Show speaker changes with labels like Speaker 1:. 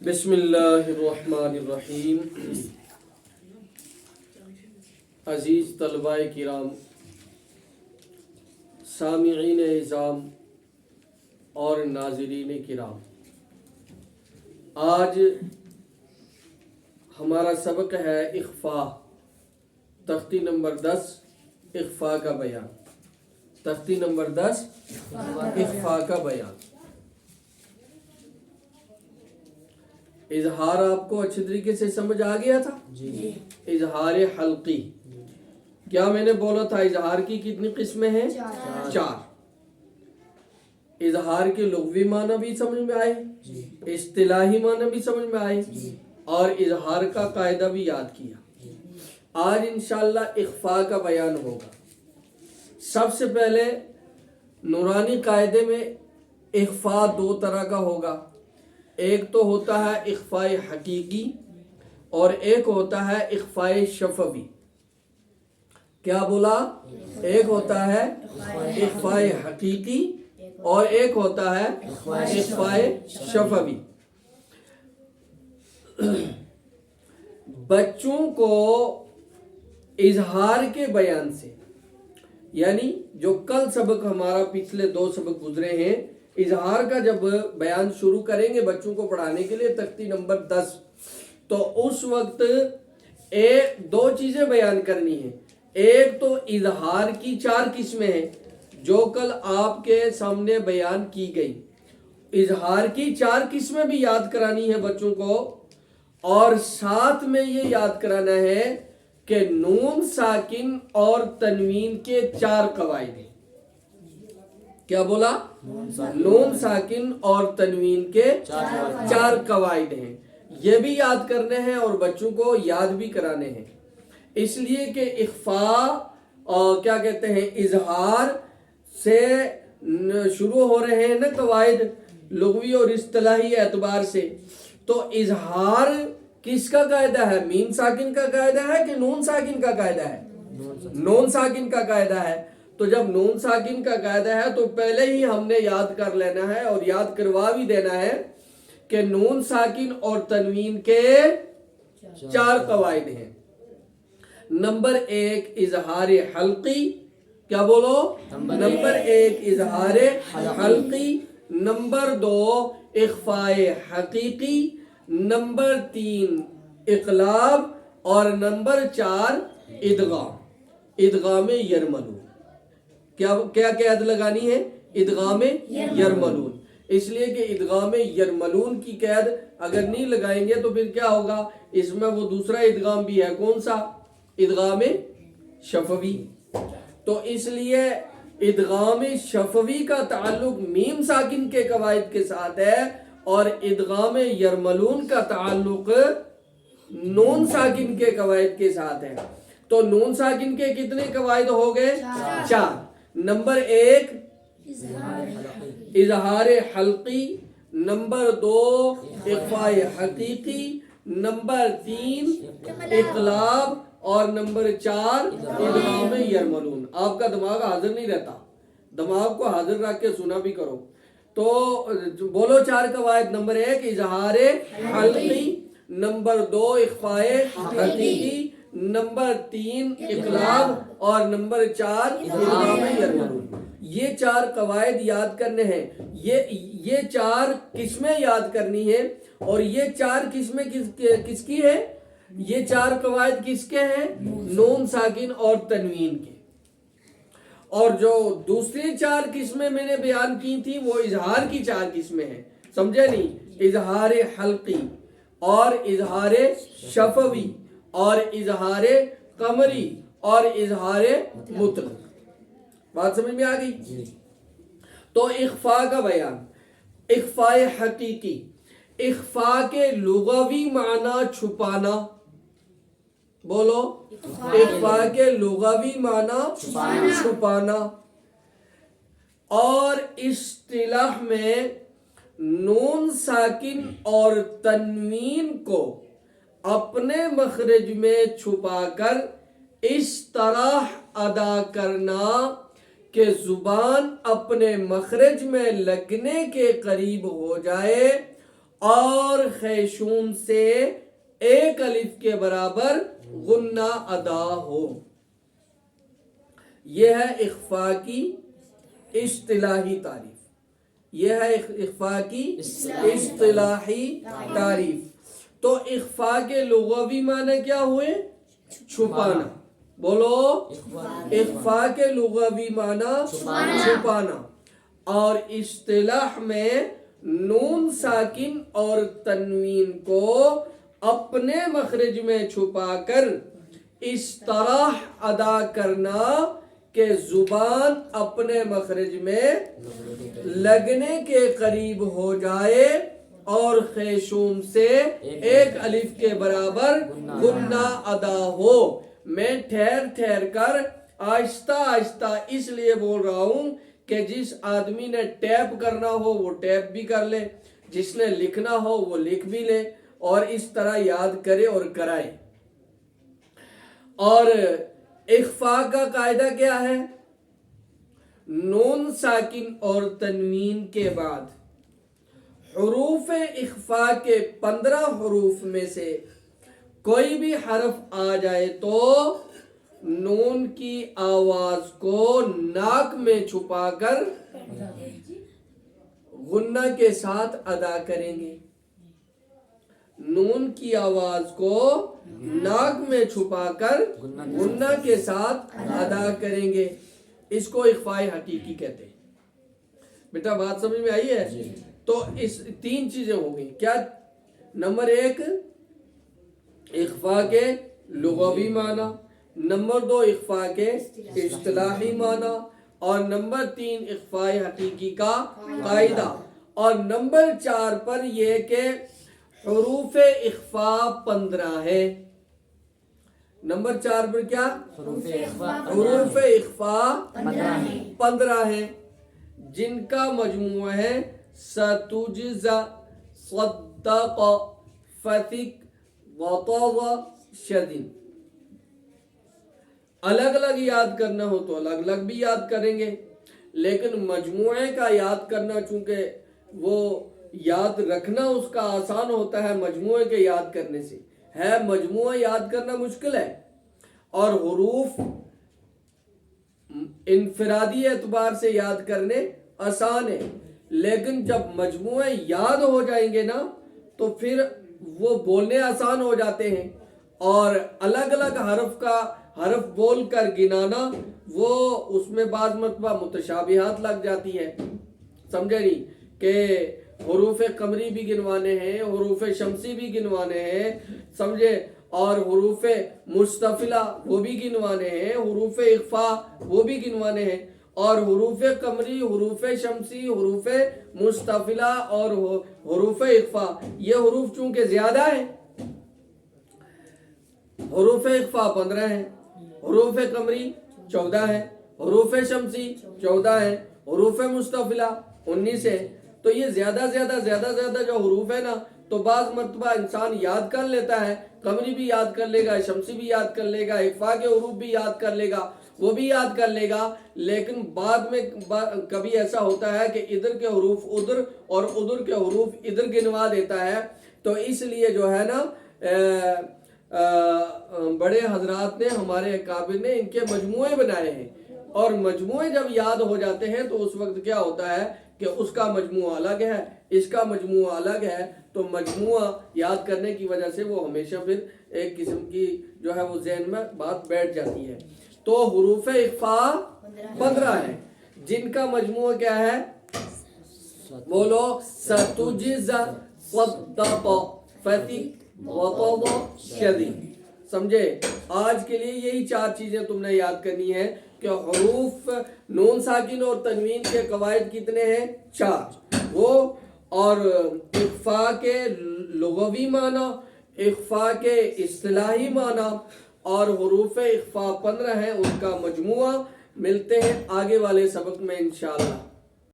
Speaker 1: بسم اللہ الرحمن الرحیم۔ عزیز طلباء کرام، سامعین اعظام اور ناظرین کرام، آج ہمارا سبق ہے اخفاء، تختی نمبر 10 اخفاء کا بیان۔ تختی نمبر 10 اخفاء کا بیان۔ اظہار آپ کو اچھے طریقے سے سمجھ آ گیا تھا؟ جی۔ اظہار حلقی، کیا میں نے بولا تھا اظہار کی کتنی قسمیں ہیں؟ چار۔ اظہار کے لغوی معنی بھی سمجھ میں آئے، اصطلاحی معنی بھی سمجھ میں آئے، اور اظہار کا قاعدہ بھی یاد کیا۔ آج انشاءاللہ اخفاء کا بیان ہوگا۔ سب سے پہلے نورانی قاعدے میں اخفاء دو طرح کا ہوگا، ایک تو ہوتا ہے اخفاء حقیقی اور ایک ہوتا ہے اخفاء شفوی۔ کیا بولا؟ ایک ہوتا ہے اخفاء حقیقی اور ایک ہوتا ہے اخفاء شفوی۔ بچوں کو اظہار کے بیان سے، یعنی جو کل سبق ہمارا پچھلے دو سبق گزرے ہیں، اظہار کا جب بیان شروع کریں گے بچوں کو پڑھانے کے لیے تختی نمبر 10، تو اس وقت دو چیزیں بیان کرنی ہیں۔ ایک تو اظہار کی چار قسمیں ہیں جو کل آپ کے سامنے بیان کی گئی، اظہار کی چار قسمیں بھی یاد کرانی ہے بچوں کو، اور ساتھ میں یہ یاد کرانا ہے کہ نون ساکن اور تنوین کے چار قواعد ہیں۔ کیا بولا؟ نون ساکن اور تنوین کے چار قواعد ہیں، یہ بھی یاد کرنے ہیں اور بچوں کو یاد بھی کرانے ہیں۔ اس لیے کہ اخفاء کیا کہتے ہیں، اظہار سے شروع ہو رہے ہیں نا قواعد، لغوی اور اصطلاحی اعتبار سے۔ تو اظہار کس کا قاعدہ ہے؟ میم ساکن کا قاعدہ ہے کہ نون ساکن کا قاعدہ ہے؟ نون ساکن کا قاعدہ ہے۔ تو جب نون ساکن کا قاعدہ ہے تو پہلے ہی ہم نے یاد کر لینا ہے اور یاد کروا بھی دینا ہے کہ نون ساکن اور تنوین کے چار قواعد ہیں۔ نمبر 1 اظہار حلقی، کیا بولو؟ نمبر 1 اظہار حلقی، نمبر 2 اخفاء حقیقی، نمبر 3 اقلاب، اور نمبر 4 ادغام۔ ادغام یرملون، کیا قید لگانی ہے؟ ادغام یرملون۔ اس لیے کہ ادغام یرملون کی قید اگر نہیں لگائیں گے تو پھر کیا ہوگا، اس میں وہ دوسرا ادغام بھی ہے، کون سا؟ ادغام شفوی۔ تو اس لیے ادغام شفوی کا تعلق میم ساکن کے قواعد کے ساتھ ہے اور ادغام یرملون کا تعلق نون ساکن کے قواعد کے ساتھ ہے۔ تو نون ساکن کے کتنے قواعد ہو گئے؟ چار۔ نمبر 1 اظہار حلقی، نمبر 2 اخفاء حقیقی، نمبر 3 اقلاب، اور نمبر 4 ادغام یرملون۔ آپ کا دماغ حاضر نہیں رہتا، دماغ کو حاضر رکھ کے سنا بھی کرو۔ تو بولو چار قواعد۔ نمبر 1 اظہار حلقی، نمبر 2 اخفاء حقیقی، نمبر 3 اقلاب، اور نمبر 4 ادغام یرملون۔ یہ چار قواعد یاد کرنے ہیں، یہ چار قسمیں یاد کرنی ہیں، اور یہ چار قسمیں کس کی ہیں؟ یہ چار قواعد کس کے ہیں؟ نون ساکن اور تنوین کے۔ اور جو دوسری چار قسمیں میں نے بیان کی تھی وہ اظہار کی چار قسمیں ہیں، سمجھے نہیں؟ اظہار حلقی اور اظہار شفوی اور اظہار قمری اور اظہار مطلق۔ بات سمجھ میں آ گئی؟ تو اخفاء کا بیان۔ اخفاء حقیقی، اخفاء کے لغوی معنی چھپانا۔ بولو، اخفاء کے لغوی معنی چھپانا، اور اصطلاح میں نون ساکن اور تنوین کو اپنے مخرج میں چھپا کر اس طرح ادا کرنا کہ زبان اپنے مخرج میں لگنے کے قریب ہو جائے اور خیشوم سے ایک الف کے برابر غنہ ادا ہو. یہ ہے اخفا کی اصطلاحی تعریف. یہ ہے اخفا کی اصطلاحی تعریف. تو اخفا کے لغوی معنی کیا ہوئے؟ چھپانا. بولو. اخفا کے لغوی معنی چھپانا. اور اصطلاح میں نون ساکن اور تنوین کو اپنے مخرج میں چھپا کر اس طرح ادا کرنا کہ زبان اپنے مخرج میں لگنے کے قریب ہو جائے اور خیشوم سے ایک الف کے برابر غنہ ادا ہو. میں ٹھہر ٹھہر کر آہستہ آہستہ اس لیے بول رہا ہوں کہ جس آدمی نے ٹیپ کرنا ہو وہ ٹیپ بھی کر لے, جس نے لکھنا ہو وہ لکھ بھی لے, اور اس طرح یاد کرے اور کرائے. اور اخفا کا قاعدہ کیا ہے؟ نون ساکن اور تنوین کے بعد حروف اخفا کے 15 حروف میں سے کوئی بھی حرف آ جائے تو نون کی آواز کو ناک میں چھپا کر غنہ کے ساتھ ادا کریں گے. نون کی آواز کو ناک میں چھپا کر غنہ کے ساتھ ادا کریں گے. اس کو اخفاء حقیقی کہتے ہیں. بیٹا بات سمجھ میں آئی ہے؟ تو اس 3 چیزیں ہو گئی. کیا؟ نمبر 1 اخفاء کے لغوی معنی, نمبر 2 اخفاء کے اصطلاحی معنی, اور نمبر 3 اخفاء حقیقی کا قاعدہ, اور نمبر 4 پر یہ کہ حروف اخفاء 15 ہے. نمبر 4 پر کیا؟ حروف اخفاء 15 ہے جن کا مجموعہ ہے ستجزا, صدق, فتق, وطغ, شدن. الگ الگ یاد کرنا ہو تو الگ الگ بھی یاد کریں گے, لیکن مجموعے کا یاد کرنا چونکہ وہ یاد رکھنا اس کا آسان ہوتا ہے مجموعے کے یاد کرنے سے, ہے مجموعہ یاد کرنا مشکل ہے. اور حروف انفرادی اعتبار سے یاد کرنے آسان ہے, لیکن جب مجموعے یاد ہو جائیں گے نا تو پھر وہ بولنے آسان ہو جاتے ہیں, اور الگ الگ حرف بول کر گنانا وہ اس میں بعض مرتبہ متشابہات لگ جاتی ہے. سمجھے نہیں کہ حروف قمری بھی گنوانے ہیں, حروف شمسی بھی گنوانے ہیں, سمجھے, اور حروف مستفلہ وہ بھی گنوانے ہیں, حروف اخفاء وہ بھی گنوانے ہیں, اور حروف قمری, حروف شمسی, حروف مستفلہ اور حروف اخفاء یہ حروف چونکہ زیادہ ہیں, حروف اخفاء 15 ہیں, حروف قمری 14 ہیں, حروف شمسی 14 ہیں, حروف مستفلہ 19 ہیں. تو یہ زیادہ جو حروف ہے نا تو بعض مرتبہ انسان یاد کر لیتا ہے, قمری بھی یاد کر لے گا, شمسی بھی یاد کر لے گا, اخفاء کے حروف بھی یاد کر لے گا, وہ بھی یاد کر لے گا, لیکن بعد میں کبھی ایسا ہوتا ہے کہ ادھر کے حروف ادھر اور ادھر کے حروف ادھر گنوا دیتا ہے. تو اس لیے جو ہے نا بڑے حضرات نے, ہمارے اکابر نے ان کے مجموعے بنائے ہیں, اور مجموعے جب یاد ہو جاتے ہیں تو اس وقت کیا ہوتا ہے کہ اس کا مجموعہ الگ ہے, اس کا مجموعہ الگ ہے, تو مجموعہ یاد کرنے کی وجہ سے وہ ہمیشہ پھر ایک قسم کی جو ہے وہ ذہن میں بات بیٹھ جاتی ہے. تو حروف اخفاء 15 ہیں جن کا مجموعہ کیا ہے؟ بولو. ستجز, صدق, فتق, وطغ, شدن. سمجھے؟ آج کے لیے یہی 4 چیزیں تم نے یاد کرنی ہے کہ حروف نون ساکن اور تنوین کے قواعد کتنے ہیں؟ 4. وہ اور اخفاء کے لغوی معنی, اخفاء کے اصطلاحی معنی, اور حروف اخفاء 15 ہیں, ان کا مجموعہ. ملتے ہیں آگے والے سبق میں انشاءاللہ.